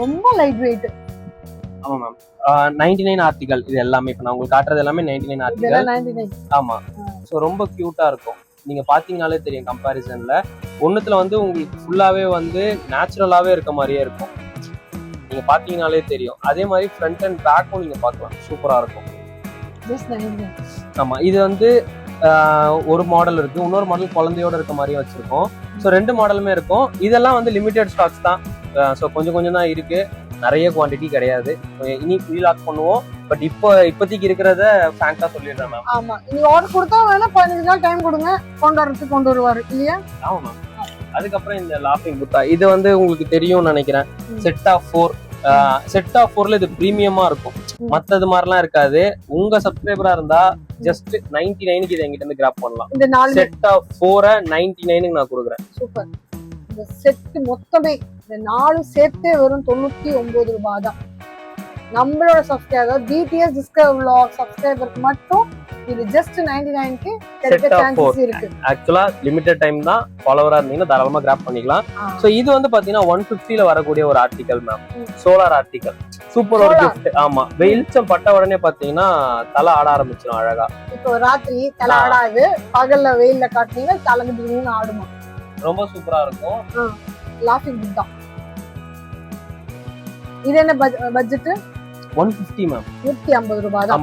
ரொம்ப light weight. ஆமா ma'am. 99 article இது எல்லாமே. இப்ப நான் உங்களுக்கு காட்டுறது எல்லாமே 99 ஆர்டிகல். இதெல்லாம் 99. ஆமா. சோ ரொம்ப கியூட்டா இருக்கும். நீங்க பாத்தீங்கனாலே தெரியும் கம்பேரிசன்ல. ஒண்ணுத்துல வந்து உங்களுக்கு ஃபுல்லாவே வந்து நேச்சுரலாவே இருக்க மாதிரியே இருக்கும். நீங்க பாத்தீங்கனாலே தெரியும். அதே மாதிரி ஃப்ரண்ட் அண்ட் பேக்கும் நீங்க பார்க்கலாம். சூப்பரா இருக்கும். ஜஸ்ட் 99. ஆமா. இது வந்து ஒரு மாடல் இருக்கு, இன்னொரு மாடல் குழந்தையோட இருக்க மாதிரியும் வச்சிருக்கோம். ஸோ 2 மாடலுமே இருக்கும். இதெல்லாம் வந்து லிமிடெட் ஸ்டாக்ஸ் தான். ஸோ கொஞ்சம் கொஞ்சம் தான் இருக்கு, நிறைய குவான்டிட்டி கிடையாது. இனி ரீலாக் பண்ணுவோம். பட் இப்போதைக்கு இருக்கிறத ஃப்ராங்கா சொல்லிடுறேன் மேம். ஆமா, நீங்க ஆர்டர் கொடுத்தா வேணா 15 நாள் டைம் கொடுங்க, கொண்டு வருவாரு இல்லையா? ஆமா மேம். அதுக்கப்புறம் இந்த லாஃபிங் புத்தா இது வந்து உங்களுக்கு தெரியும்னு நினைக்கிறேன். Set of 4. செட் ஆஃப் 4ல இது பிரீமியமா இருக்கும். மத்தது மாதிரிலாம் இருக்காது. உங்க சப்ஸ்கிரைபரா இருந்தா ஜஸ்ட் 99க்கு இதை எங்கிட்ட இருந்து கிராப் பண்ணலாம். இந்த 4 செட் ஆஃப் 4 99க்கு நான் கொடுக்குறேன். சூப்பர். இந்த செட் மொத்தமே இந்த 4 சேர்த்தே வெறும் 99 ரூபாய் தான். நம்மளோட சப்ஸ்கிரைபர் BTS டிஸ்கவர் vlog சப்ஸ்கிரைபருக்கு மட்டும் இது ஜஸ்ட் 99க்கு கிடைக்க சான்சஸ் இருக்கு. ஆக்சுவலா லிமிட்டட் டைம் தான். ஃபாலோவரா இருந்தீங்கன்னா தாராளமா கிராப் பண்ணிக்கலாம். சோ இது வந்து பாத்தீங்கன்னா 150ல வரக்கூடிய ஒரு article ma'am. Solar article. Super ஒரு கிஃப்ட். ஆமா, வெளிச்சம் பட்ட உடனே பாத்தீங்கன்னா தலை ஆட ஆரம்பிச்சிடும் அழகா. இப்போ ராத்திரி தலை ஆடாது, பகல்ல வெயில்ல காட்டுனீங்க தலைமுடின்னு ஆடுமா. ரொம்ப சூப்பரா இருக்கும். லாஃபிங் புத்தா. இது என்ன பட்ஜெட்? 150 மேம். 150 ரூபாய் தான்.